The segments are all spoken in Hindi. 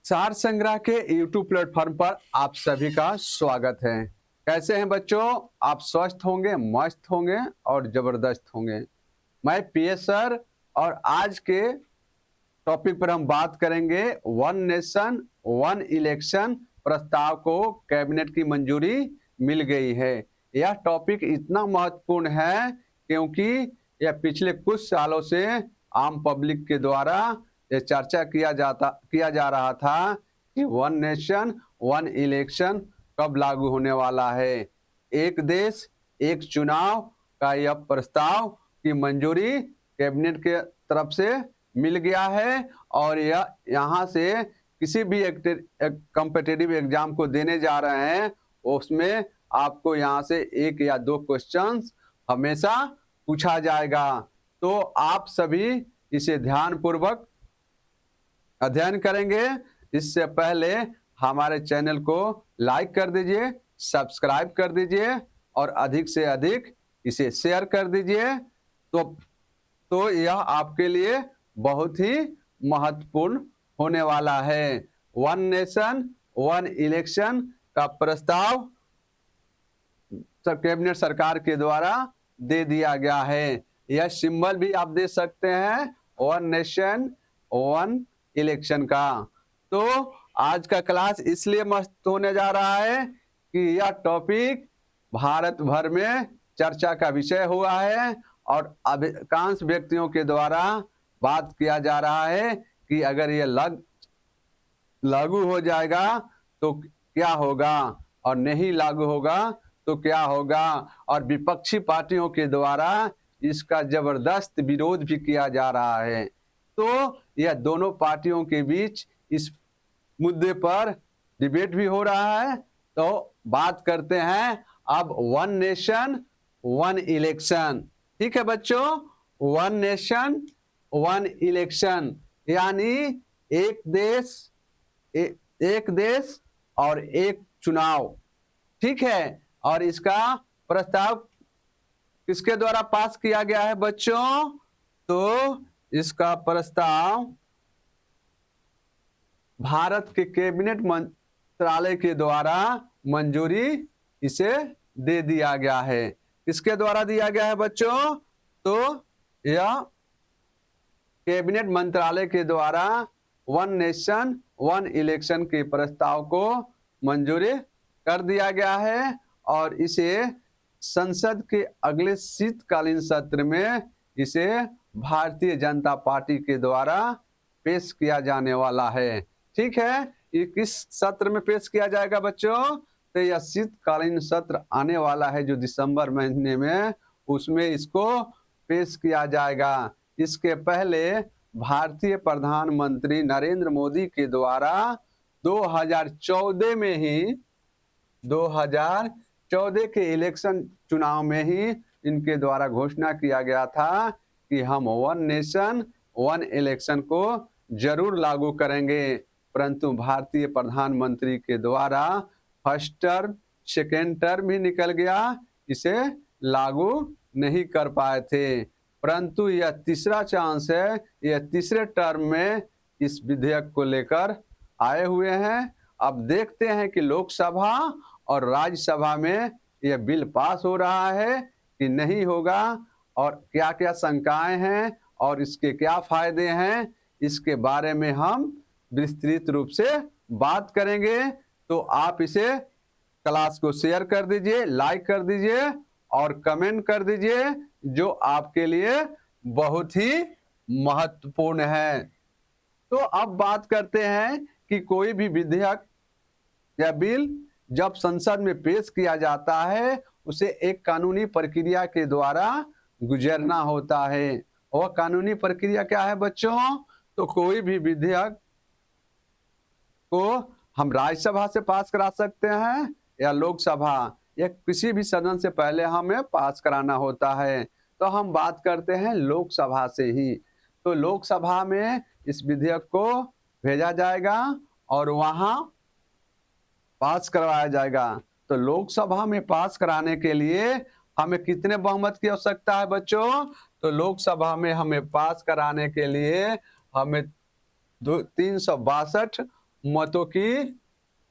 सार संग्रह के YouTube प्लेटफॉर्म पर आप सभी का स्वागत है। कैसे हैं बच्चों? आप स्वस्थ होंगे, मस्त होंगे और जबरदस्त होंगे। मैं पीएस सर और आज के टॉपिक पर हम बात करेंगे वन नेशन वन इलेक्शन प्रस्ताव को कैबिनेट की मंजूरी मिल गई है। यह टॉपिक इतना महत्वपूर्ण है क्योंकि यह पिछले कुछ सालों से आम पब्लिक के द्वारा ये चर्चा किया जा रहा था कि वन नेशन वन इलेक्शन कब लागू होने वाला है। एक देश एक चुनाव का यह प्रस्ताव की मंजूरी कैबिनेट के तरफ से मिल गया है और यह यहाँ से किसी भी कॉम्पिटिटिव एग्जाम को देने जा रहे हैं उसमें आपको यहाँ से एक या दो क्वेश्चंस हमेशा पूछा जाएगा। तो आप सभी इसे ध्यानपूर्वक अध्ययन करेंगे। इससे पहले हमारे चैनल को लाइक कर दीजिए, सब्सक्राइब कर दीजिए और अधिक से अधिक इसे शेयर कर दीजिए। तो यह आपके लिए बहुत ही महत्वपूर्ण होने वाला है। वन नेशन वन इलेक्शन का प्रस्ताव कैबिनेट सरकार के द्वारा दे दिया गया है। यह सिंबल भी आप दे सकते हैं वन नेशन वन इलेक्शन का। तो आज का क्लास इसलिए मस्त होने जा रहा है कि यह टॉपिक भारत भर में चर्चा का विषय हुआ है और अधिकांश व्यक्तियों के द्वारा बात किया जा रहा है कि अगर ये लागू हो जाएगा तो क्या होगा और नहीं लागू होगा तो क्या होगा। और विपक्षी पार्टियों के द्वारा इसका जबरदस्त विरोध भी किया जा रहा है। तो यह दोनों पार्टियों के बीच इस मुद्दे पर डिबेट भी हो रहा है। तो बात करते हैं अब वन नेशन वन इलेक्शन। ठीक है बच्चों, वन नेशन वन इलेक्शन यानी एक देश और एक चुनाव। ठीक है, और इसका प्रस्ताव किसके द्वारा पास किया गया है बच्चों? तो इसका प्रस्ताव भारत के कैबिनेट मंत्रालय के द्वारा मंजूरी इसे दे दिया गया है। किसके द्वारा दिया गया है बच्चों? तो यह कैबिनेट मंत्रालय के द्वारा वन नेशन वन इलेक्शन के प्रस्ताव को मंजूरी कर दिया गया है और इसे संसद के अगले शीतकालीन सत्र में इसे भारतीय जनता पार्टी के द्वारा पेश किया जाने वाला है। ठीक है, ये किस सत्र में पेश किया जाएगा बच्चों? तो यह शीतकालीन सत्र आने वाला है जो दिसंबर महीने में, उसमें इसको पेश किया जाएगा। इसके पहले भारतीय प्रधानमंत्री नरेंद्र मोदी के द्वारा 2014 में ही 2014 के इलेक्शन चुनाव में ही इनके द्वारा घोषणा किया गया था कि हम वन नेशन वन इलेक्शन को जरूर लागू करेंगे, परंतु भारतीय प्रधानमंत्री के द्वारा फर्स्ट टर्म सेकेंड टर्म भी निकल गया, इसे लागू नहीं कर पाए थे। परंतु यह तीसरा चांस है, यह तीसरे टर्म में इस विधेयक को लेकर आए हुए हैं। अब देखते हैं कि लोकसभा और राज्यसभा में यह बिल पास हो रहा है कि नहीं होगा और क्या क्या शंकाएं हैं और इसके क्या फायदे हैं, इसके बारे में हम विस्तृत रूप से बात करेंगे। तो आप इसे क्लास को शेयर कर दीजिए, लाइक कर दीजिए और कमेंट कर दीजिए, जो आपके लिए बहुत ही महत्वपूर्ण है। तो अब बात करते हैं कि कोई भी विधेयक या बिल जब संसद में पेश किया जाता है उसे एक कानूनी प्रक्रिया के द्वारा गुजरना होता है। वह कानूनी प्रक्रिया क्या है बच्चों? तो कोई भी विधेयक को हम राज्यसभा से पास करा सकते हैं या लोकसभा या किसी भी सदन से पहले हमें पास कराना होता है। तो हम बात करते हैं लोकसभा से ही। तो लोकसभा में इस विधेयक को भेजा जाएगा और वहां पास करवाया जाएगा। तो लोकसभा में पास कराने के लिए हमें कितने बहुमत की आवश्यकता है बच्चों? तो लोकसभा में हमें पास कराने के लिए हमें 362 मतों की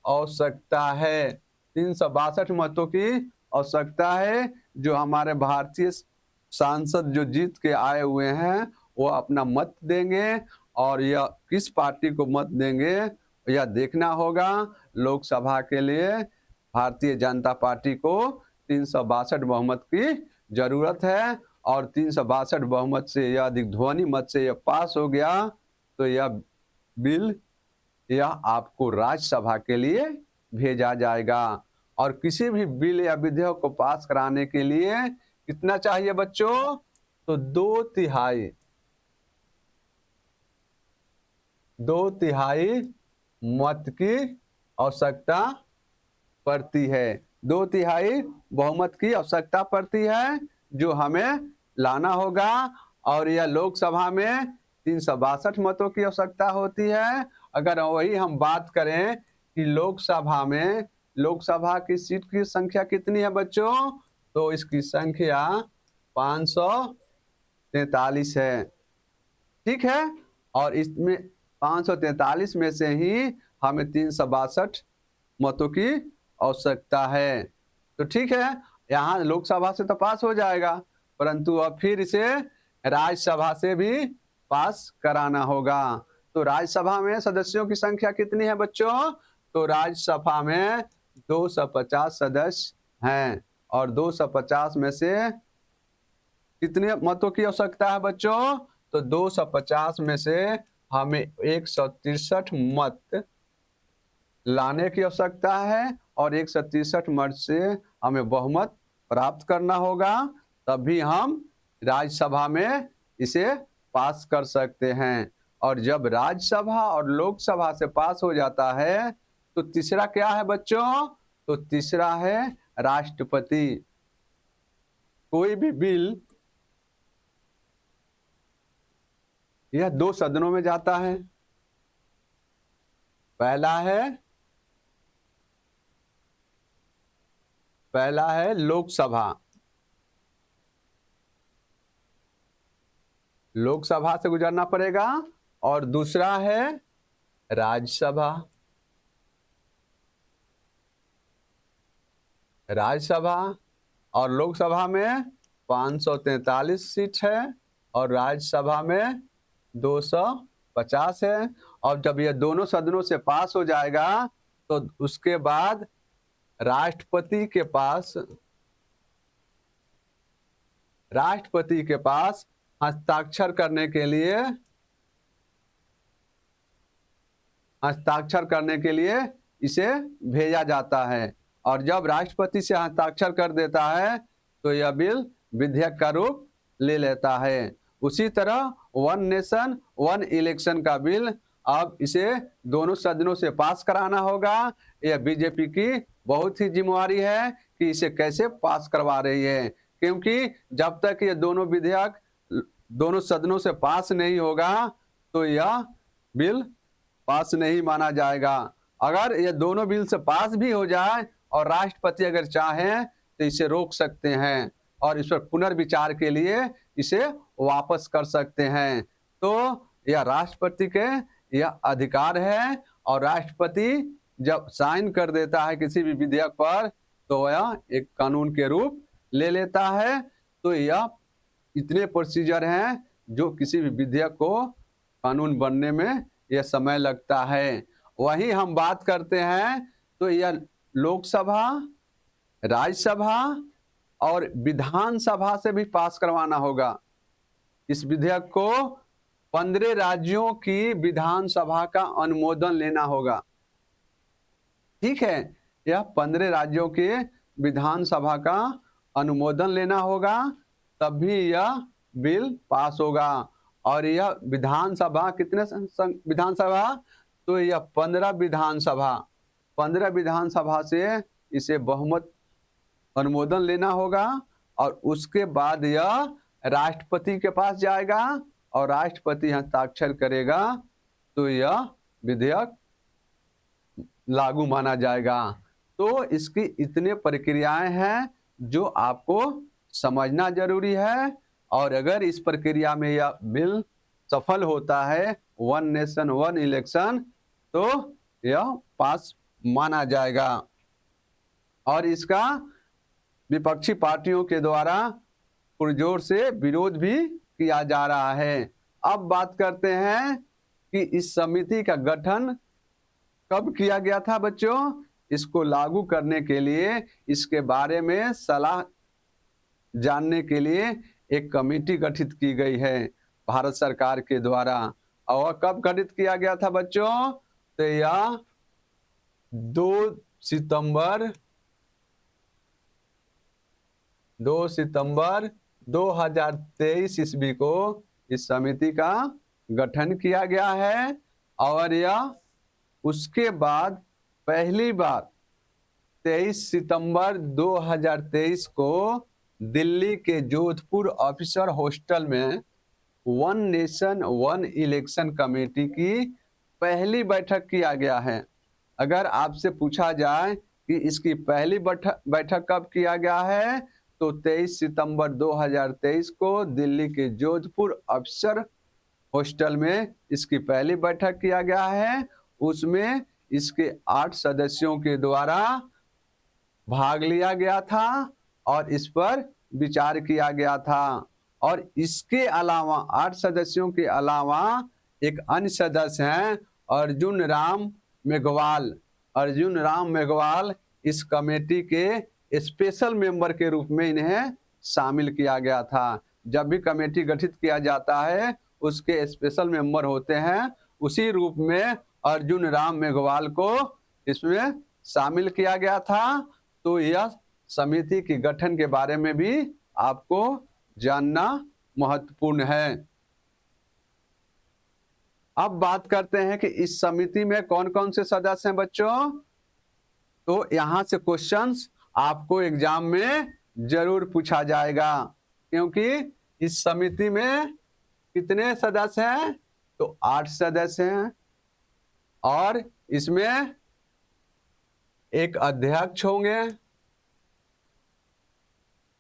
आवश्यकता है। 362 मतों की आवश्यकता है, जो हमारे भारतीय सांसद जो जीत के आए हुए हैं वो अपना मत देंगे, और यह किस पार्टी को मत देंगे यह देखना होगा। लोकसभा के लिए भारतीय जनता पार्टी को 362 बहुमत की जरूरत है, और 362 बहुमत से या अधिक ध्वनि मत से यह पास हो गया तो यह बिल यह आपको राज्यसभा के लिए भेजा जाएगा। और किसी भी बिल या विधेयक को पास कराने के लिए कितना चाहिए बच्चों? तो 2/3 मत की आवश्यकता पड़ती है। 2/3 बहुमत की आवश्यकता पड़ती है, जो हमें लाना होगा। और यह लोकसभा में 362 मतों की आवश्यकता होती है। अगर वही हम बात करें कि लोकसभा की सीट की संख्या कितनी है बच्चों, तो इसकी संख्या 543 है। ठीक है, और इसमें 543 में से ही हमें 362 मतों की आवश्यकता है। तो ठीक है, यहाँ लोकसभा से तो पास हो जाएगा, परंतु अब फिर इसे राज्यसभा से भी पास कराना होगा। तो राज्यसभा में सदस्यों की संख्या कितनी है बच्चों? तो राज्यसभा में 250 सदस्य हैं, और 250 में से कितने मतों की आवश्यकता है बच्चों? तो 250 में से हमें 163 मत लाने की आवश्यकता है, और 163 मत से हमें बहुमत प्राप्त करना होगा, तभी हम राज्यसभा में इसे पास कर सकते हैं। और जब राज्यसभा और लोकसभा से पास हो जाता है तो तीसरा क्या है बच्चों? तो तीसरा है राष्ट्रपति। कोई भी बिल यह 2 सदनों में जाता है। पहला है लोकसभा से गुजरना पड़ेगा, और दूसरा है राज्यसभा। और लोकसभा में 543 सीट है, और राज्यसभा में 250 है। और जब यह दोनों सदनों से पास हो जाएगा तो उसके बाद राष्ट्रपति के पास हस्ताक्षर करने के लिए इसे भेजा जाता है। और जब राष्ट्रपति से हस्ताक्षर कर देता है तो यह बिल विधेयक का रूप ले लेता है। उसी तरह वन नेशन वन इलेक्शन का बिल, अब इसे दोनों सदनों से पास कराना होगा। यह बीजेपी की बहुत ही जिम्मेवारी है कि इसे कैसे पास करवा रही है, क्योंकि जब तक ये दोनों विधेयक दोनों सदनों से पास नहीं होगा तो यह बिल पास नहीं माना जाएगा। अगर ये दोनों बिल से पास भी हो जाए और राष्ट्रपति अगर चाहें तो इसे रोक सकते हैं, और इस पर पुनर्विचार के लिए इसे वापस कर सकते हैं। तो यह राष्ट्रपति के यह अधिकार है, और राष्ट्रपति जब साइन कर देता है किसी भी विधेयक पर तो यह एक कानून के रूप ले लेता है। तो यह इतने प्रोसीजर हैं जो किसी भी विधेयक को कानून बनने में यह समय लगता है। वहीं हम बात करते हैं तो यह लोकसभा, राज्यसभा और विधानसभा से भी पास करवाना होगा। इस विधेयक को 15 राज्यों की विधानसभा का अनुमोदन लेना होगा। ठीक है, यह 15 राज्यों के विधानसभा का अनुमोदन लेना होगा, तभी यह बिल पास होगा। और यह विधानसभा कितने विधानसभा? तो यह 15 विधानसभा से इसे बहुमत अनुमोदन लेना होगा, और उसके बाद यह राष्ट्रपति के पास जाएगा, और राष्ट्रपति हस्ताक्षर करेगा तो यह विधेयक लागू माना जाएगा। तो इसकी इतने प्रक्रियाएं हैं जो आपको समझना जरूरी है। और अगर इस प्रक्रिया में यह बिल सफल होता है, वन नेशन वन इलेक्शन, तो यह पास माना जाएगा। और इसका विपक्षी पार्टियों के द्वारा पुरजोर से विरोध भी किया जा रहा है। अब बात करते हैं कि इस समिति का गठन कब किया गया था बच्चों। इसको लागू करने के लिए, इसके बारे में सलाह जानने के लिए एक कमेटी गठित की गई है भारत सरकार के द्वारा। और कब गठित किया गया था बच्चों, तो यह 2 सितंबर 2023 ईस्वी को इस समिति का गठन किया गया है। और यह उसके बाद पहली बार 23 सितंबर 2023 को दिल्ली के जोधपुर ऑफिसर हॉस्टल में one nation one election committee की पहली बैठक किया गया है। अगर आपसे पूछा जाए कि इसकी पहली बैठक कब किया गया है, तो 23 सितंबर 2023 को दिल्ली के जोधपुर ऑफिसर हॉस्टल में इसकी पहली बैठक किया गया है। उसमें इसके 8 सदस्यों के द्वारा भाग लिया गया था और इस पर विचार किया गया था। और इसके अलावा 8 सदस्यों के अलावा एक अन्य सदस्य हैं अर्जुन राम मेघवाल। अर्जुन राम मेघवाल इस कमेटी के स्पेशल मेंबर के रूप में इन्हें शामिल किया गया था। जब भी कमेटी गठित किया जाता है उसके स्पेशल मेंबर होते हैं, उसी रूप में अर्जुन राम मेघवाल को इसमें शामिल किया गया था। तो यह समिति के गठन के बारे में भी आपको जानना महत्वपूर्ण है। अब बात करते हैं कि इस समिति में कौन कौन से सदस्य हैं बच्चों। तो यहां से क्वेश्चंस आपको एग्जाम में जरूर पूछा जाएगा, क्योंकि इस समिति में कितने सदस्य हैं, तो 8 सदस्य हैं। और इसमें एक अध्यक्ष होंगे,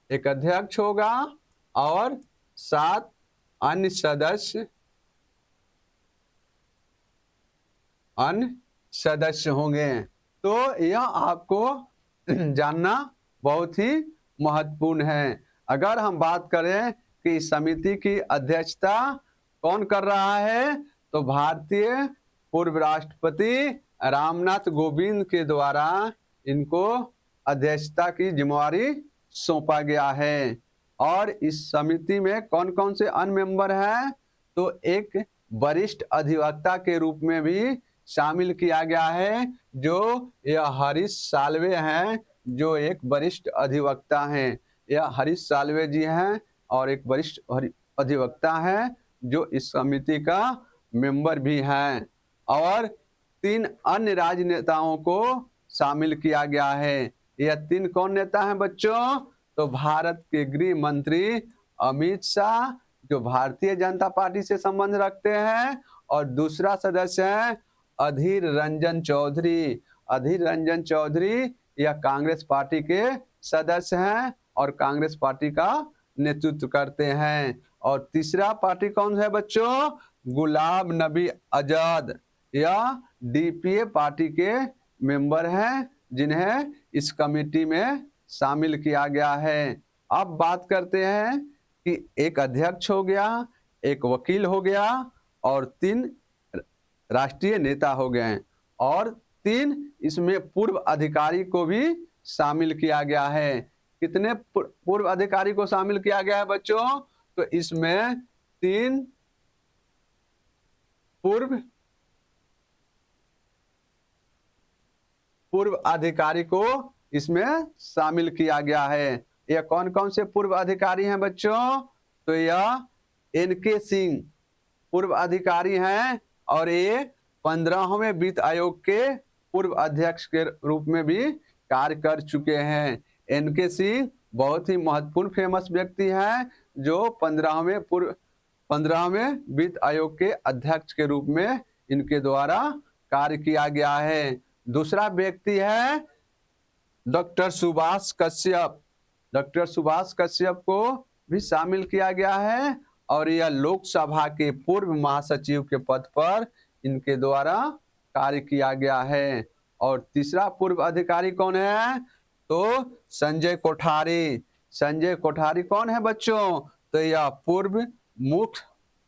एक अध्यक्ष होगा और 7 अन्य सदस्य होंगे। तो यह आपको जानना बहुत ही महत्वपूर्ण है। अगर हम बात करें कि इस समिति की अध्यक्षता कौन कर रहा है, तो भारतीय पूर्व राष्ट्रपति रामनाथ कोविंद के द्वारा इनको अध्यक्षता की जिम्मेवारी सौंपा गया है। और इस समिति में कौन कौन से अन्य मेंबर हैं, तो एक वरिष्ठ अधिवक्ता के रूप में भी शामिल किया गया है, जो यह हरीश साल्वे हैं, जो एक वरिष्ठ अधिवक्ता हैं। यह हरीश साल्वे जी हैं और एक वरिष्ठ अधिवक्ता हैं जो इस समिति का मेंबर भी हैं। और 3 अन्य राजनेताओं को शामिल किया गया है। यह 3 कौन नेता हैं बच्चों, तो भारत के गृह मंत्री अमित शाह, जो भारतीय जनता पार्टी से संबंध रखते हैं, और दूसरा सदस्य है अधीर रंजन चौधरी। अधीर रंजन चौधरी यह कांग्रेस पार्टी के सदस्य हैं और कांग्रेस पार्टी का नेतृत्व करते हैं। और तीसरा पार्टी कौन है बच्चों, गुलाम नबी आजाद। यह डीपीए पार्टी के मेंबर हैं, जिन्हें इस कमेटी में शामिल किया गया है। अब बात करते हैं कि एक अध्यक्ष हो गया, एक वकील हो गया और 3 राष्ट्रीय नेता हो गए, और 3 इसमें पूर्व अधिकारी को भी शामिल किया गया है। कितने पूर्व अधिकारी को शामिल किया गया है बच्चों, तो इसमें 3 पूर्व अधिकारी को इसमें शामिल किया गया है। यह कौन कौन से पूर्व अधिकारी हैं बच्चों, तो यह एनके सिंह पूर्व अधिकारी हैं और ये 15वें वित्त आयोग के पूर्व अध्यक्ष के रूप में भी कार्य कर चुके हैं। एनके सिंह बहुत ही महत्वपूर्ण फेमस व्यक्ति हैं, जो 15वें वित्त आयोग के अध्यक्ष के रूप में इनके द्वारा कार्य किया गया है। दूसरा व्यक्ति है डॉक्टर सुभाष कश्यप। डॉक्टर सुभाष कश्यप को भी शामिल किया गया है और यह लोकसभा के पूर्व महासचिव के पद पर इनके द्वारा कार्य किया गया है। और तीसरा पूर्व अधिकारी कौन है? तो संजय कोठारी। संजय कोठारी कौन है बच्चों? तो यह पूर्व मुख्य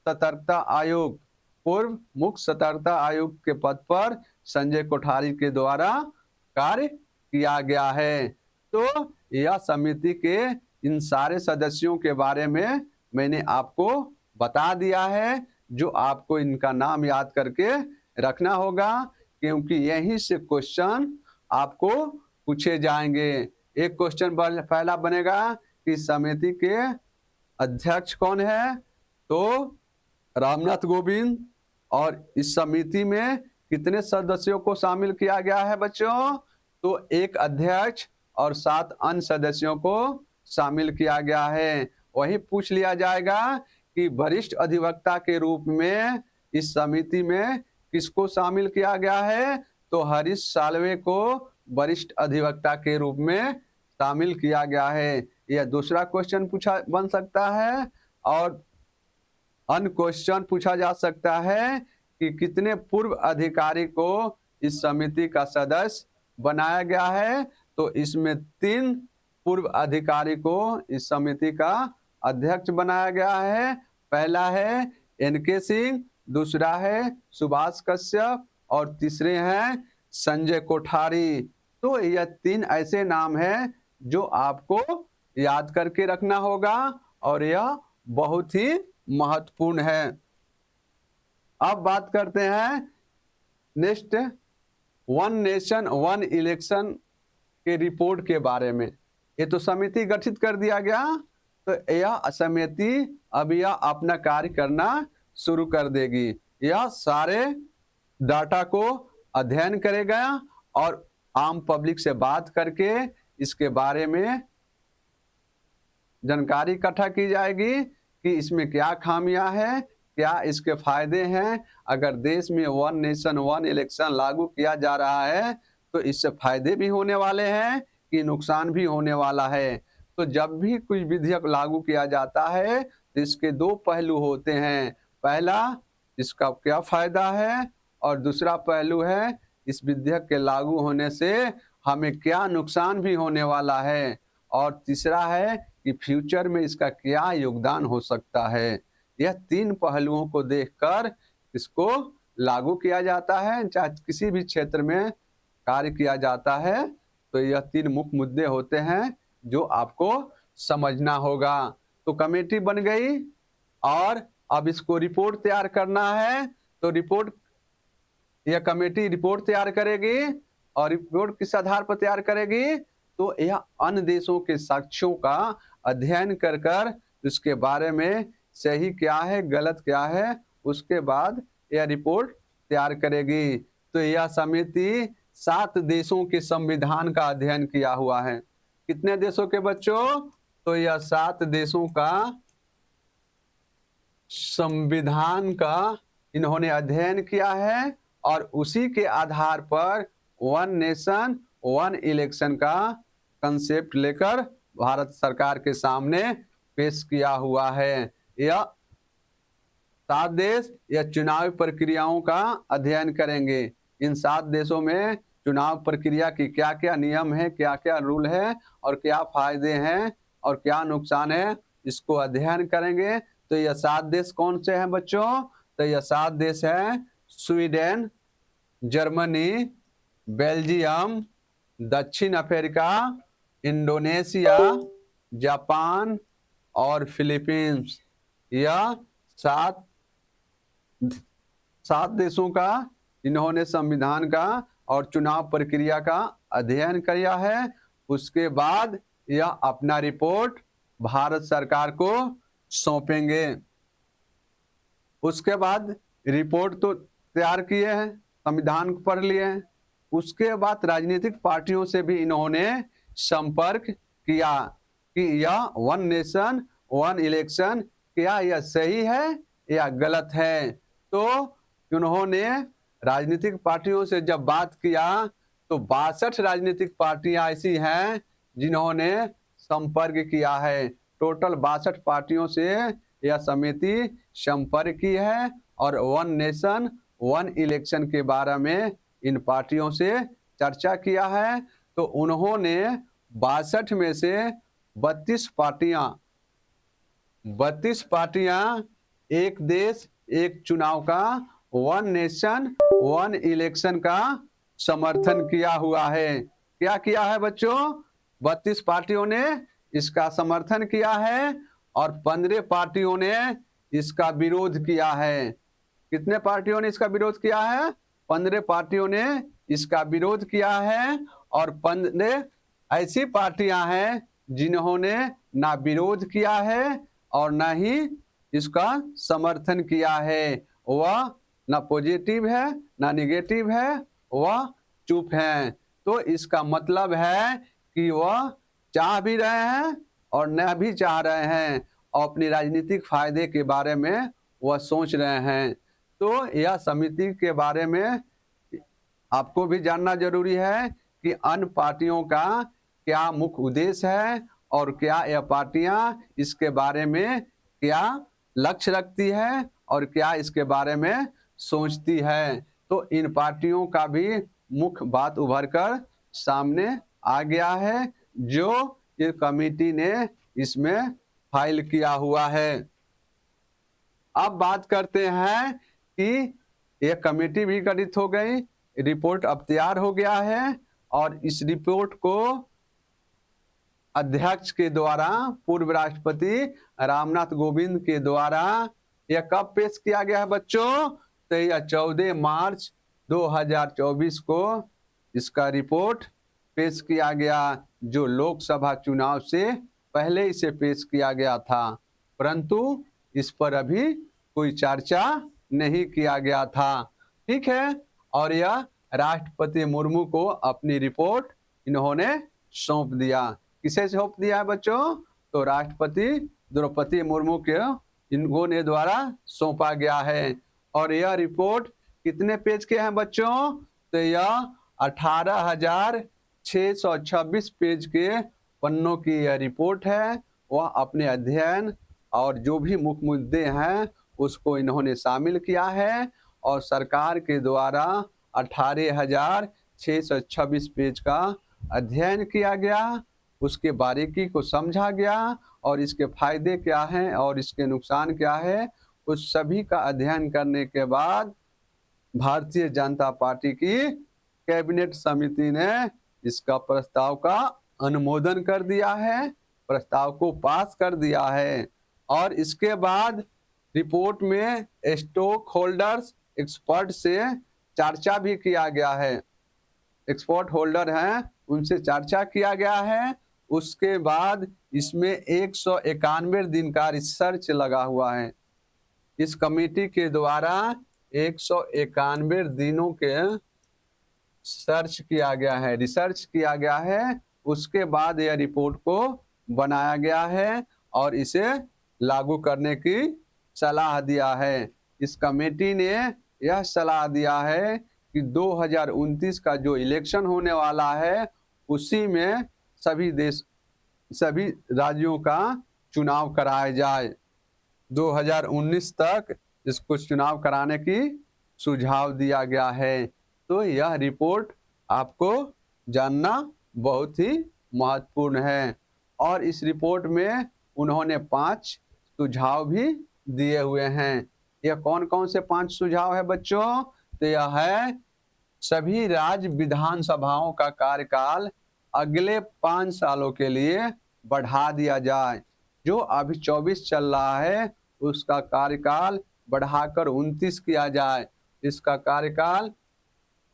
सतर्कता आयुक्त, पूर्व मुख्य सतर्कता आयुक्त के पद पर संजय कोठारी के द्वारा कार्य किया गया है। तो यह समिति के इन सारे सदस्यों के बारे में मैंने आपको बता दिया है, जो आपको इनका नाम याद करके रखना होगा, क्योंकि यहीं से क्वेश्चन आपको पूछे जाएंगे। एक क्वेश्चन पहला बनेगा कि समिति के अध्यक्ष कौन है? तो रामनाथ कोविंद। और इस समिति में कितने सदस्यों को शामिल किया गया है बच्चों? तो एक अध्यक्ष और 7 अन्य सदस्यों को शामिल किया गया है। वही पूछ लिया जाएगा कि वरिष्ठ अधिवक्ता के रूप में इस समिति में किसको शामिल किया गया है? तो हरीश साल्वे को वरिष्ठ अधिवक्ता के रूप में शामिल किया गया है। यह दूसरा क्वेश्चन पूछा बन सकता है। और अन्य क्वेश्चन पूछा जा सकता है कि कितने पूर्व अधिकारी को इस समिति का सदस्य बनाया गया है? तो इसमें 3 पूर्व अधिकारी को इस समिति का अध्यक्ष बनाया गया है। पहला है एनके सिंह, दूसरा है सुभाष कश्यप और तीसरे हैं संजय कोठारी। तो यह 3 ऐसे नाम हैं जो आपको याद करके रखना होगा और यह बहुत ही महत्वपूर्ण है। अब बात करते हैं next one nation one election के रिपोर्ट के बारे में। ये तो समिति गठित कर दिया गया, तो यह समिति अब यह अपना कार्य करना शुरू कर देगी। यह सारे डाटा को अध्ययन करेगा और आम पब्लिक से बात करके इसके बारे में जानकारी इकट्ठा की जाएगी कि इसमें क्या खामियां हैं, क्या इसके फायदे हैं। अगर देश में वन नेशन वन इलेक्शन लागू किया जा रहा है तो इससे फायदे भी होने वाले हैं कि नुकसान भी होने वाला है। तो जब भी कोई विधेयक लागू किया जाता है तो इसके 2 पहलू होते हैं। पहला, इसका क्या फायदा है, और दूसरा पहलू है इस विधेयक के लागू होने से हमें क्या नुकसान भी होने वाला है। और तीसरा है कि फ्यूचर में इसका क्या योगदान हो सकता है। यह 3 पहलुओं को देखकर इसको लागू किया जाता है। चाहे किसी भी क्षेत्र में कार्य किया जाता है तो यह 3 मुख्य मुद्दे होते हैं जो आपको समझना होगा। तो कमेटी बन गई और अब इसको रिपोर्ट तैयार करना है। तो यह कमेटी रिपोर्ट तैयार करेगी और रिपोर्ट किस आधार पर तैयार करेगी? तो यह अन्य देशों के साक्ष्यों का अध्ययन कर कर उसके बारे में सही क्या है गलत क्या है उसके बाद यह रिपोर्ट तैयार करेगी। तो यह समिति 7 देशों के संविधान का अध्ययन किया हुआ है। कितने देशों के बच्चों? तो यह 7 देशों का संविधान का इन्होंने अध्ययन किया है और उसी के आधार पर वन नेशन वन इलेक्शन का कंसेप्ट लेकर भारत सरकार के सामने पेश किया हुआ है। यह 7 देश यह चुनाव प्रक्रियाओं का अध्ययन करेंगे। इन 7 देशों में चुनाव प्रक्रिया की क्या क्या नियम है, क्या क्या रूल है और क्या फायदे हैं और क्या नुकसान है, इसको अध्ययन करेंगे। तो यह 7 देश कौन से हैं बच्चों? तो यह 7 देश हैं स्वीडन, जर्मनी, बेल्जियम, दक्षिण अफ्रीका, इंडोनेशिया, जापान और फिलीपींस। यह 7 देशों का इन्होंने संविधान का और चुनाव प्रक्रिया का अध्ययन किया है। उसके बाद यह अपना रिपोर्ट भारत सरकार को सौंपेंगे। उसके बाद रिपोर्ट तो तैयार किए हैं, संविधान पढ़ लिए हैं। उसके बाद राजनीतिक पार्टियों से भी इन्होंने संपर्क किया कि यह वन नेशन वन इलेक्शन क्या यह सही है या गलत है। तो उन्होंने राजनीतिक पार्टियों से जब बात किया तो 62 राजनीतिक पार्टियां ऐसी हैं जिन्होंने संपर्क किया है। टोटल 62 पार्टियों से यह समिति संपर्क की है और वन नेशन वन इलेक्शन के बारे में इन पार्टियों से चर्चा किया है। तो उन्होंने 62 में से 32 पार्टियां एक देश एक चुनाव का, वन नेशन वन इलेक्शन का समर्थन किया हुआ है। क्या किया है बच्चों? 32 पार्टियों ने इसका समर्थन किया है और 15 पार्टियों ने इसका विरोध किया है। कितने पार्टियों ने इसका विरोध किया है? 15 पार्टियों ने इसका विरोध किया है और 15 ऐसी पार्टियां हैं जिन्होंने ना विरोध किया है और ना ही इसका समर्थन किया है। वह ना पॉजिटिव है ना निगेटिव है, वह चुप है। तो इसका मतलब है कि वह चाह भी रहे हैं और न भी चाह रहे हैं और अपने राजनीतिक फायदे के बारे में वह सोच रहे हैं। तो यह समिति के बारे में आपको भी जानना जरूरी है कि अन्य पार्टियों का क्या मुख्य उद्देश्य है और क्या यह पार्टियां इसके बारे में क्या लक्ष्य रखती है और क्या इसके बारे में सोचती है। तो इन पार्टियों का भी मुख्य बात उभर कर सामने आ गया है जो ये कमेटी ने इसमें फाइल किया हुआ है। अब बात करते हैं कि यह कमेटी भी गठित हो गई, रिपोर्ट अब तैयार हो गया है और इस रिपोर्ट को अध्यक्ष के द्वारा पूर्व राष्ट्रपति रामनाथ कोविंद के द्वारा यह कब पेश किया गया है बच्चों? तो यह 14 मार्च 2024 को इसका रिपोर्ट पेश किया गया, जो लोकसभा चुनाव से पहले इसे पेश किया गया था, परंतु इस पर अभी कोई चर्चा नहीं किया गया था। ठीक है, और यह राष्ट्रपति मुर्मू को अपनी रिपोर्ट इन्होंने सौंप दिया। किसे सौंप दिया है बच्चों? तो राष्ट्रपति द्रौपदी मुर्मू के इन्होंने द्वारा सौंपा गया है। और यह रिपोर्ट कितने पेज के हैं बच्चों? तो यह 18,626 पेज के पन्नों की यह रिपोर्ट है। वह अपने अध्ययन और जो भी मुख्य मुद्दे हैं उसको इन्होंने शामिल किया है और सरकार के द्वारा 18,626 पेज का अध्ययन किया गया, उसके बारीकी को समझा गया और इसके फायदे क्या हैं और इसके नुकसान क्या है, उस सभी का अध्ययन करने के बाद भारतीय जनता पार्टी की कैबिनेट समिति ने इसका प्रस्ताव का अनुमोदन कर दिया है, प्रस्ताव को पास कर दिया है। और इसके बाद रिपोर्ट में स्टॉक होल्डर्स एक्सपर्ट से चर्चा भी किया गया है, एक्सपर्ट होल्डर हैं उनसे चर्चा किया गया है। उसके बाद इसमें 191 दिन का रिसर्च लगा हुआ है। इस कमेटी के द्वारा 191 दिनों के सर्च किया गया है, रिसर्च किया गया है। उसके बाद यह रिपोर्ट को बनाया गया है और इसे लागू करने की सलाह दिया है। इस कमेटी ने यह सलाह दिया है कि 2029 का जो इलेक्शन होने वाला है उसी में सभी राज्यों का चुनाव कराया जाए। 2019 तक इसको चुनाव कराने की सुझाव दिया गया है। तो यह रिपोर्ट आपको जानना बहुत ही महत्वपूर्ण है। और इस रिपोर्ट में उन्होंने 5 सुझाव भी दिए हुए हैं। यह कौन कौन से 5 सुझाव है बच्चों? तो यह है सभी राज्य विधानसभाओं का कार्यकाल अगले 5 सालों के लिए बढ़ा दिया जाए। जो अभी 24 चल रहा है उसका कार्यकाल बढ़ाकर 29 किया जाए। इसका कार्यकाल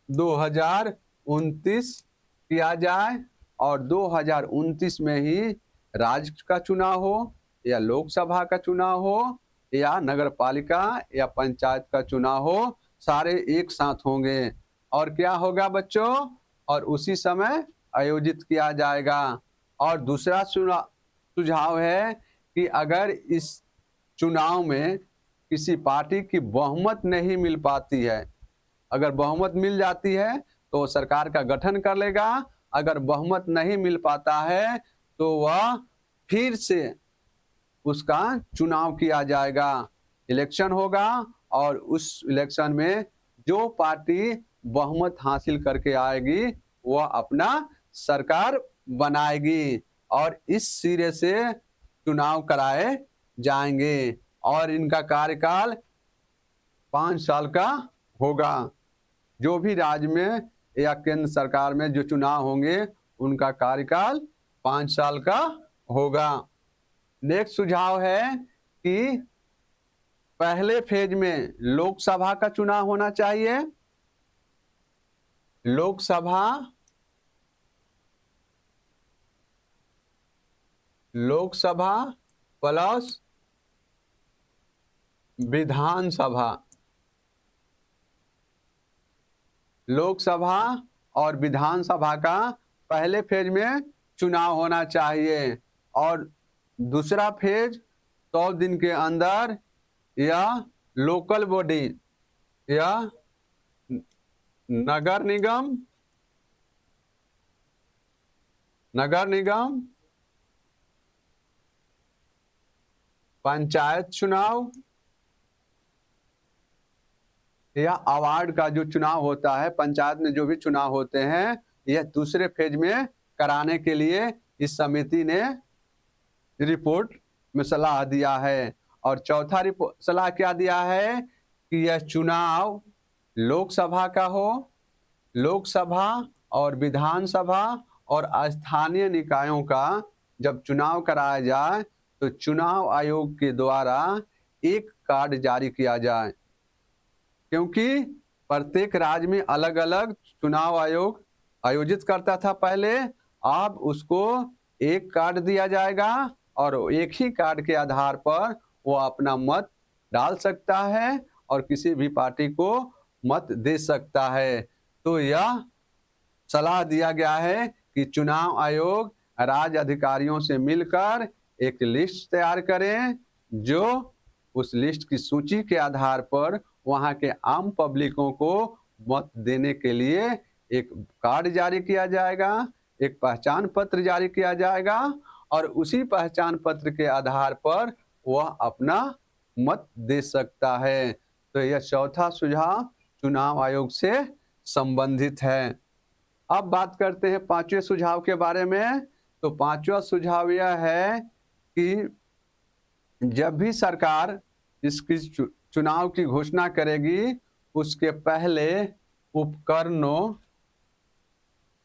2029 किया जाए और 2029 में ही राज्य का चुनाव हो या लोकसभा का चुनाव हो या नगर पालिका या पंचायत का चुनाव हो, सारे एक साथ होंगे। और क्या होगा बच्चों? और उसी समय आयोजित किया जाएगा। और दूसरा सुझाव है कि अगर इस चुनाव में किसी पार्टी की बहुमत नहीं मिल पाती है, अगर बहुमत मिल जाती है तो सरकार का गठन कर लेगा, अगर बहुमत नहीं मिल पाता है तो वह फिर से उसका चुनाव किया जाएगा, इलेक्शन होगा और उस इलेक्शन में जो पार्टी बहुमत हासिल करके आएगी वह अपना सरकार बनाएगी और इस सिरे से चुनाव कराए जाएंगे और इनका कार्यकाल 5 साल का होगा। जो भी राज्य में या केंद्र सरकार में जो चुनाव होंगे उनका कार्यकाल 5 साल का होगा। नेक्स्ट सुझाव है कि पहले फेज में लोकसभा का चुनाव होना चाहिए। लोकसभा प्लस विधानसभा, लोकसभा और विधानसभा का पहले फेज में चुनाव होना चाहिए और दूसरा फेज 100 दिन के अंदर या लोकल बॉडी या नगर निगम, पंचायत चुनाव या अवार्ड का जो चुनाव होता है, पंचायत में जो भी चुनाव होते हैं, यह दूसरे फेज में कराने के लिए इस समिति ने रिपोर्ट में सलाह दिया है। और चौथा सलाह क्या दिया है कि यह चुनाव लोकसभा का हो, लोकसभा और विधानसभा और स्थानीय निकायों का जब चुनाव कराया जाए तो चुनाव आयोग के द्वारा एक कार्ड जारी किया जाए, क्योंकि प्रत्येक राज्य में अलग अलग चुनाव आयोग आयोजित करता था पहले, अब उसको एक कार्ड दिया जाएगा और एक ही कार्ड के आधार पर वो अपना मत डाल सकता है और किसी भी पार्टी को मत दे सकता है। तो यह सलाह दिया गया है कि चुनाव आयोग राज्य अधिकारियों से मिलकर एक लिस्ट तैयार करें, जो उस लिस्ट की सूची के आधार पर वहां के आम पब्लिकों को मत देने के लिए एक कार्ड जारी किया जाएगा, एक पहचान पत्र जारी किया जाएगा और उसी पहचान पत्र के आधार पर वह अपना मत दे सकता है। तो यह चौथा सुझाव चुनाव आयोग से संबंधित है। अब बात करते हैं पांचवें सुझाव के बारे में। तो पांचवा सुझाव यह है कि जब भी सरकार इसकी चुनाव की घोषणा करेगी उसके पहले उपकरणों,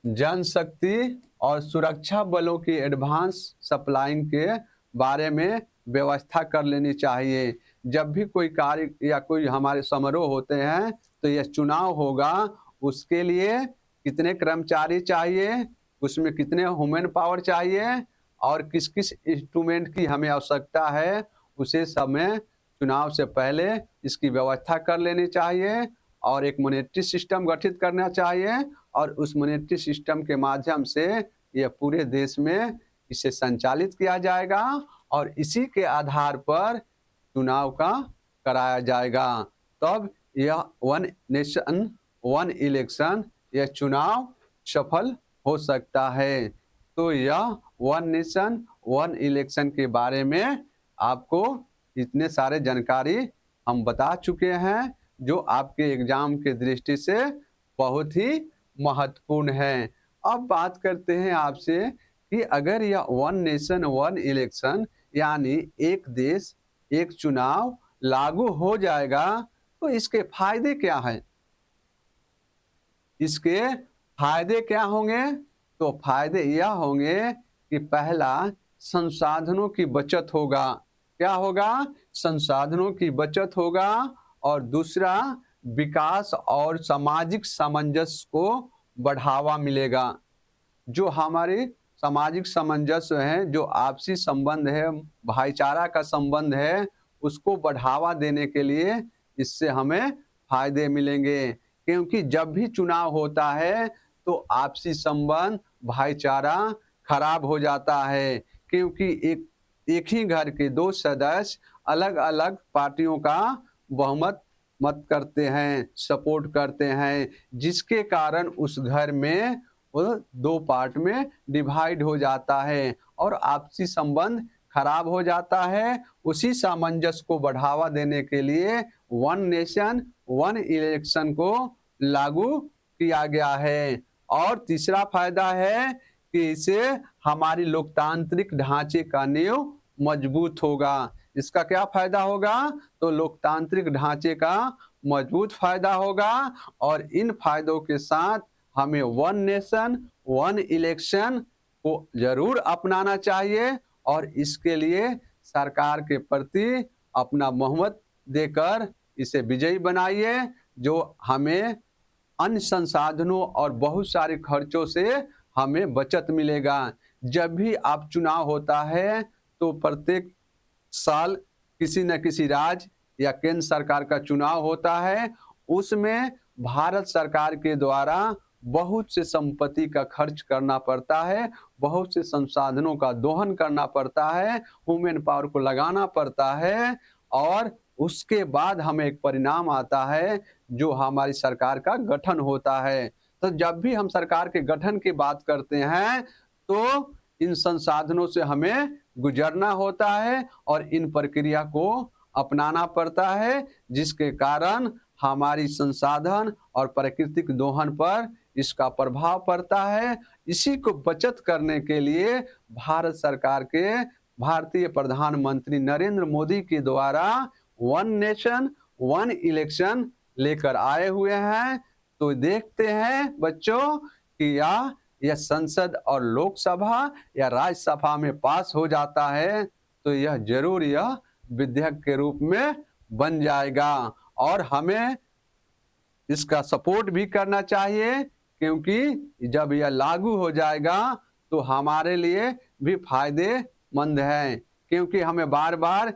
जनशक्ति और सुरक्षा बलों की एडवांस सप्लाइंग के बारे में व्यवस्था कर लेनी चाहिए। जब भी कोई कार्य या कोई हमारे समारोह होते हैं तो यह चुनाव होगा, उसके लिए कितने कर्मचारी चाहिए, उसमें कितने ह्यूमन पावर चाहिए और किस किस इंस्ट्रूमेंट की हमें आवश्यकता है, उसे समय चुनाव से पहले इसकी व्यवस्था कर लेनी चाहिए और एक मॉनेटरी सिस्टम गठित करना चाहिए और उस मॉनेटरी सिस्टम के माध्यम से यह पूरे देश में इसे संचालित किया जाएगा और इसी के आधार पर चुनाव का कराया जाएगा। तब यह वन नेशन वन इलेक्शन, यह चुनाव सफल हो सकता है। तो यह वन नेशन वन इलेक्शन के बारे में आपको इतने सारे जानकारी हम बता चुके हैं जो आपके एग्जाम के दृष्टि से बहुत ही महत्वपूर्ण है। अब बात करते हैं आपसे कि अगर यह वन नेशन वन इलेक्शन यानी एक देश एक चुनाव लागू हो जाएगा तो इसके फायदे क्या हैं? इसके फायदे क्या होंगे? तो फायदे यह होंगे कि पहला, संसाधनों की बचत होगा। क्या होगा? संसाधनों की बचत होगा। और दूसरा, विकास और सामाजिक सामंजस्य को बढ़ावा मिलेगा। जो हमारे सामाजिक सामंजस्य है, जो आपसी संबंध है, भाईचारा का संबंध है, उसको बढ़ावा देने के लिए इससे हमें फायदे मिलेंगे। क्योंकि जब भी चुनाव होता है तो आपसी संबंध, भाईचारा खराब हो जाता है, क्योंकि एक ही घर के दो सदस्य अलग अलग पार्टियों का बहुमत मत करते हैं, सपोर्ट करते हैं, जिसके कारण उस घर में वो दो पार्ट में डिवाइड हो जाता है और आपसी संबंध खराब हो जाता है। उसी सामंजस्य को बढ़ावा देने के लिए वन नेशन वन इलेक्शन को लागू किया गया है। और तीसरा फायदा है कि इससे हमारी लोकतांत्रिक ढांचे का नींव मजबूत होगा। इसका क्या फायदा होगा? तो लोकतांत्रिक ढांचे का मजबूत फायदा होगा। और इन फायदों के साथ हमें वन नेशन वन इलेक्शन को जरूर अपनाना चाहिए और इसके लिए सरकार के प्रति अपना बहुमत देकर इसे विजयी बनाइए, जो हमें अन्य संसाधनों और बहुत सारे खर्चों से हमें बचत मिलेगा। जब भी आप चुनाव होता है तो प्रत्येक साल किसी न किसी राज्य या केंद्र सरकार का चुनाव होता है, उसमें भारत सरकार के द्वारा बहुत से संपत्ति का खर्च करना पड़ता है, बहुत से संसाधनों का दोहन करना पड़ता है, ह्यूमन पावर को लगाना पड़ता है और उसके बाद हमें एक परिणाम आता है जो हमारी सरकार का गठन होता है। तो जब भी हम सरकार के गठन की बात करते हैं तो इन संसाधनों से हमें गुजरना होता है और इन प्रक्रिया को अपनाना पड़ता है, जिसके कारण हमारी संसाधन और प्राकृतिक दोहन पर इसका प्रभाव पड़ता है। इसी को बचत करने के लिए भारत सरकार के भारतीय प्रधानमंत्री नरेंद्र मोदी के द्वारा वन नेशन वन इलेक्शन लेकर आए हुए हैं। तो देखते हैं बच्चों कि यह संसद और लोकसभा या राज्यसभा में पास हो जाता है तो यह जरूर यह विधेयक के रूप में बन जाएगा और हमें इसका सपोर्ट भी करना चाहिए, क्योंकि जब यह लागू हो जाएगा तो हमारे लिए भी फायदेमंद है, क्योंकि हमें बार बार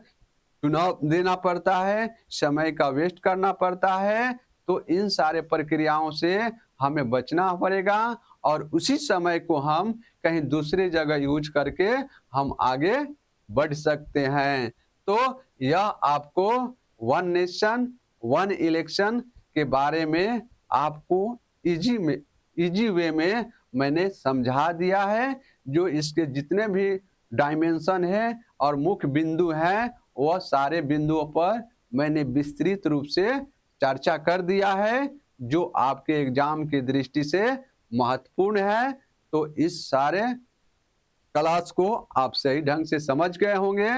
चुनाव देना पड़ता है, समय का वेस्ट करना पड़ता है। तो इन सारे प्रक्रियाओं से हमें बचना पड़ेगा और उसी समय को हम कहीं दूसरी जगह यूज करके हम आगे बढ़ सकते हैं। तो यह आपको वन नेशन वन इलेक्शन के बारे में आपको इजी वे में मैंने समझा दिया है। जो इसके जितने भी डायमेंशन है और मुख्य बिंदु हैं वह सारे बिंदुओं पर मैंने विस्तृत रूप से चर्चा कर दिया है, जो आपके एग्जाम की दृष्टि से महत्वपूर्ण है। तो इस सारे क्लास को आप सही ढंग से समझ गए होंगे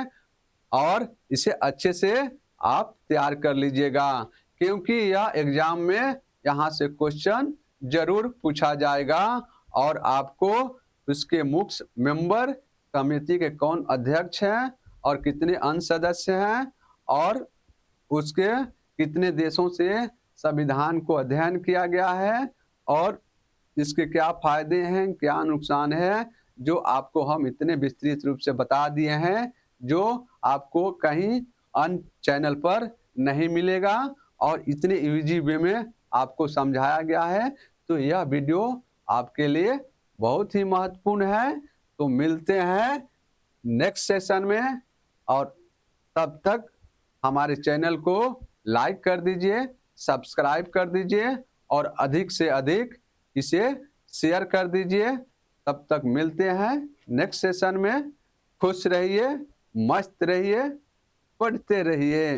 और इसे अच्छे से आप तैयार कर लीजिएगा, क्योंकि यह एग्जाम में यहाँ से क्वेश्चन जरूर पूछा जाएगा और आपको उसके मुख्य मेंबर कमेटी के कौन अध्यक्ष हैं और कितने अन्य सदस्य हैं और उसके कितने देशों से संविधान को अध्ययन किया गया है और इसके क्या फायदे हैं क्या नुकसान है, जो आपको हम इतने विस्तृत रूप से बता दिए हैं, जो आपको कहीं अन्य चैनल पर नहीं मिलेगा और इतने इजी वे में आपको समझाया गया है। तो यह वीडियो आपके लिए बहुत ही महत्वपूर्ण है। तो मिलते हैं नेक्स्ट सेशन में और तब तक हमारे चैनल को लाइक कर दीजिए, सब्सक्राइब कर दीजिए और अधिक से अधिक इसे शेयर कर दीजिए। तब तक मिलते हैं नेक्स्ट सेशन में। खुश रहिए, मस्त रहिए, पढ़ते रहिए।